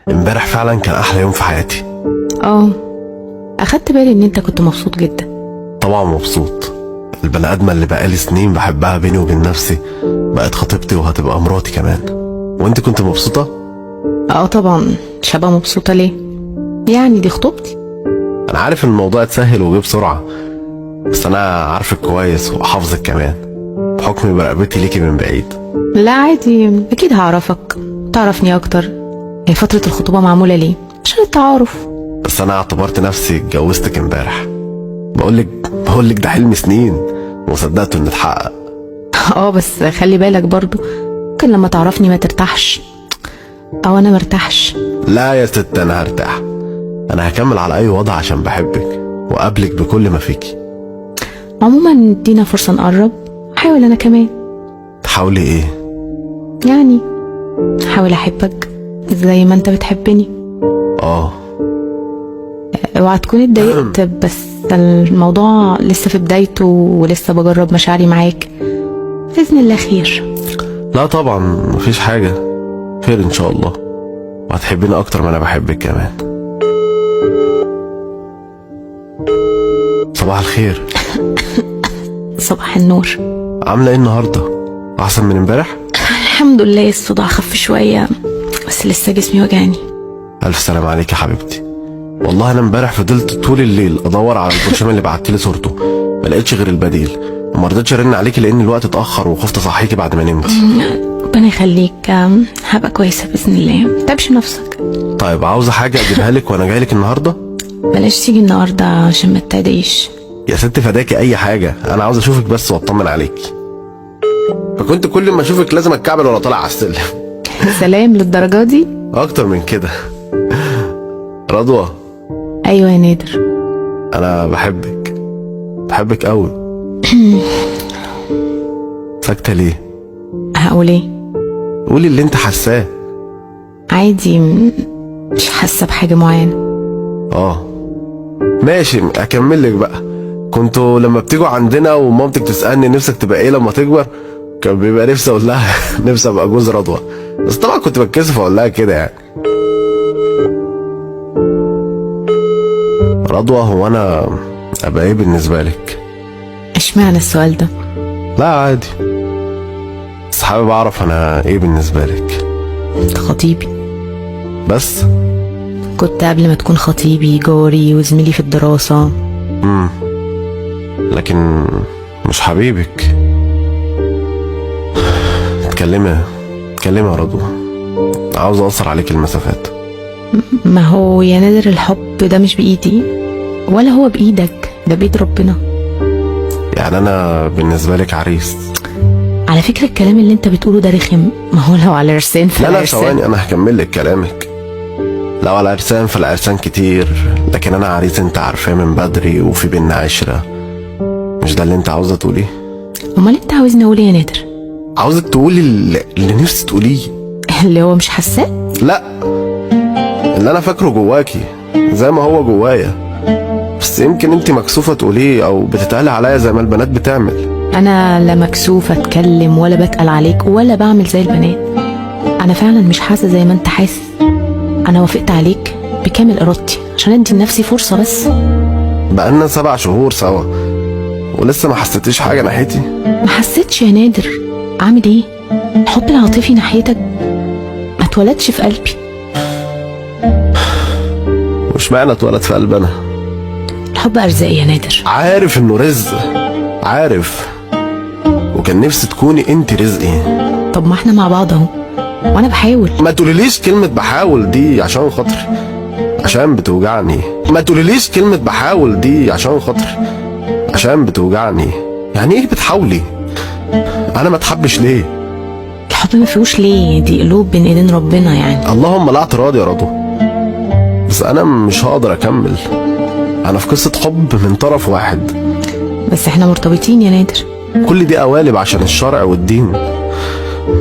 امبارح فعلا كان احلى يوم في حياتي. اه، اخدت بالي ان انت كنت مبسوط جدا. طبعا مبسوط. البني ادمه اللي بقالي سنين بحبها بيني وبين نفسي بقت خطيبتي وهتبقى مراتي كمان. وانت كنت مبسوطه؟ اه طبعا، مش هبقى مبسوطه ليه؟ يعني دي خطوبتي. انا عارف ان الموضوع اتسهل وجه بسرعه، بس انا عارفك كويس وحافظك كمان بحكم مراقبتي ليكي من بعيد. لا عادي، اكيد هعرفك، تعرفني اكتر. هي فتره الخطوبه معموله ليه؟ عشان التعارف. بس انا اعتبرت نفسي اتجوزتك امبارح. بقولك ده حلم سنين وصدقته انه اتحقق. اه بس خلي بالك برضو، ممكن لما تعرفني ما ترتاحش او انا مرتاحش. لا يا ست، انا هرتاح. انا هكمل على اي وضع عشان بحبك وقابلك بكل ما فيكي. عموما ادينا فرصه نقرب، حاول انا كمان. تحاولي ايه؟ يعني حاول احبك زي ما انت بتحبني. اه. اوعى تكون اتضايقت، بس الموضوع لسه في بدايته ولسه بجرب مشاعري معاك. باذن الله خير. لا طبعا مفيش حاجة، خير ان شاء الله، وهتحبيني اكتر ما انا بحبك كمان. صباح الخير. صباح النور. عاملة ايه النهاردة؟ احسن من امبارح؟ الحمد لله، الصداع خف شوية بس لسه جسمي وجعني. الف سلام عليك يا حبيبتي. والله انا امبارح فضلت طول الليل ادور على البرشام اللي بعتلي صورته، ما لقيتش غير البديل، وما رضيتش ارن عليكي لان الوقت اتاخر وخفت اصحيكي بعد ما نمتي. ربنا يخليك، هبقى كويسة بإذن الله، متعبش نفسك. طيب عاوزة حاجة اجيبها لك وانا جايلك النهاردة؟ بلاش تيجي النهاردة عشان ما تتعديش. يا ست فداكي اي حاجة، انا عاوز اشوفك بس واطمن عليكي. فكنت كل ما اشوفك لازم اتكعبل وانا طالع على السلم. سلام للدرجة دي؟ اكتر من كده. رضوى. ايوه يا نادر. انا بحبك قوي. ساكتة ليه؟ هقول ايه؟ قولي اللي انت حاساه. عادي، مش حاسة بحاجة معينة. اه ماشي، اكمل لك بقى. كنتوا لما بتيجوا عندنا ومامتك تسالني نفسك تبقى ايه لما تكبر، كان بيبقى نفسي اقول لها نفسي ابقى جوز رضوى، بس طبعا كنت بتكسف اقول لها كده يعني. رضوى، هو انا ابقى ايه بالنسبه لك؟ اشمعنى السؤال ده؟ لا عادي، بس حابب اعرف انا ايه بالنسبه لك. انت خطيبي. بس كنت قبل ما تكون خطيبي جاري وزميلي في الدراسة. لكن مش حبيبك. اتكلمي يا رضوى، عاوز اقصر عليك المسافات. ما هو يا نادر، الحب ده مش بإيدي ولا هو بإيدك، ده بإيد ربنا. يعني انا بالنسبه لك عريس؟ على فكرة الكلام اللي انت بتقوله ده رخم، ما هو لو على عرسان لا ثواني، انا هكمل لك كلامك. لو على عرسان فالعرسان كتير، لكن انا عريس انت عارفاه من بدري وفي بينا عشرة. مش ده اللي انت عاوزه تقوليه؟ امال انت عاوزني اقول ايه يا نادر؟ عاوزك تقولي اللي نفسي تقوليه. اللي هو مش حاساه؟ لا، اللي انا فاكره جواكي زي ما هو جوايا، بس يمكن انت مكسوفه تقوليه او بتتقالي عليا زي ما البنات بتعمل. انا لا مكسوفه اتكلم ولا بتقل عليك ولا بعمل زي البنات. انا فعلا مش حاسه زي ما انت حاسس. انا وافقت عليك بكامل ارادتي عشان ادي لنفسي فرصه بس. بقالنا 7 شهور سوا ولسه ما حسيتيش حاجه ناحيتي؟ ما حسيتش يا نادر، اعمل ايه؟ الحب العاطفي ناحيتك ما اتولدش في قلبي. وش معنى اتولد في قلبنا؟ الحب ارزاق يا نادر. عارف انه رزق، عارف، وكان نفسي تكوني انت رزقي. طب ما احنا مع بعض اهو وانا بحاول. ما تقوليليش كلمة بحاول دي عشان خاطري، عشان بتوجعني. ما تقوليليش كلمة بحاول دي عشان خاطري، عشان بتوجعني. يعني ايه بتحاولي؟ انا ما اتحبش ليه؟ الحب ما فيهوش ليه، دي قلوب بين ايدين ربنا يعني. اللهم لا اعتراض يا رضوى، بس انا مش هقدر اكمل. انا في قصة حب من طرف واحد. بس احنا مرتبطين يا نادر. كل دي قوالب عشان الشرع والدين،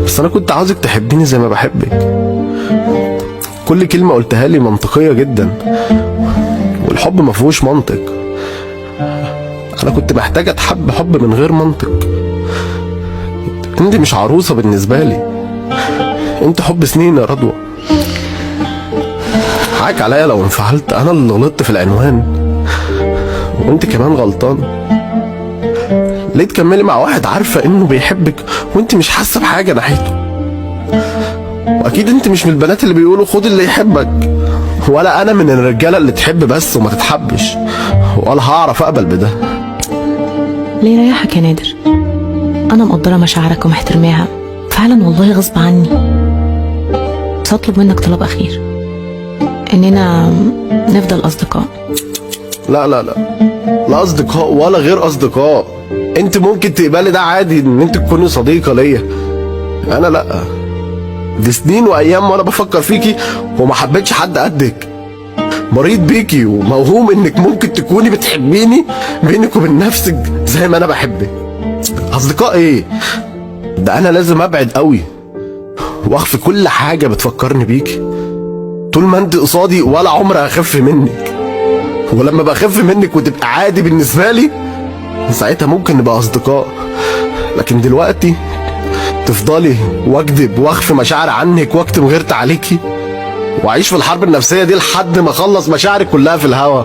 بس انا كنت عاوزك تحبيني زي ما بحبك. كل كلمة قلتها لي منطقية جدا، والحب ما فيهوش منطق. انا كنت محتاج اتحب حب من غير منطق. انت مش عروسة بالنسبة لي، انت حب سنين يا رضوى. حقك عليا لو انفعلت، انا اللي غلطت في العنوان وانت كمان غلطان. ليه تكملي مع واحد عارفه انه بيحبك وانت مش حاسه بحاجه ناحيته؟ واكيد انت مش من البنات اللي بيقولوا خد اللي يحبك، ولا انا من الرجاله اللي تحب بس وما تتحبش، ولا هعرف اقبل بده. ليه ريحك يا نادر؟ انا مقدره مشاعرك ومحترماها فعلا والله غصب عني، بس هطلب منك طلب اخير، اننا نفضل اصدقاء. لا لا لا، لا اصدقاء ولا غير اصدقاء. انت ممكن تقبلي ده عادي ان انت تكوني صديقه ليا، انا لا. دي سنين وايام وانا بفكر فيكي وما حبيتش حد قدك. مريض بيكي وموهوم انك ممكن تكوني بتحبيني بينك وبين نفسك زي ما انا بحبك. اصدقاء ايه؟ ده انا لازم ابعد قوي واخفي كل حاجه بتفكرني بيكي. طول ما انت قصادي ولا عمري هخف منك، ولما بخف منك وتبقى عادي بالنسبه لي ساعتها ممكن نبقى اصدقاء. لكن دلوقتي تفضلي واكذب واخفي مشاعري عنك واكتم غيرت عليكي واعيش في الحرب النفسيه دي لحد ما اخلص مشاعري كلها في الهوا.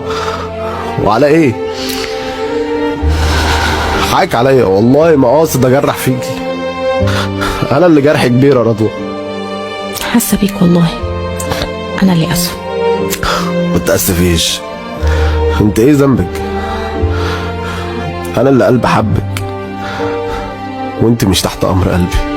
وعلى ايه؟ حقك عليا والله ما قاصد اجرح فيكي، انا اللي جرحي كبير يا رضوى. حاسه بيك والله، انا اللي اسفه. ما تأسفيش، انت ايه ذنبك؟ انا اللي قلبي حبك وانت مش تحت امر قلبي.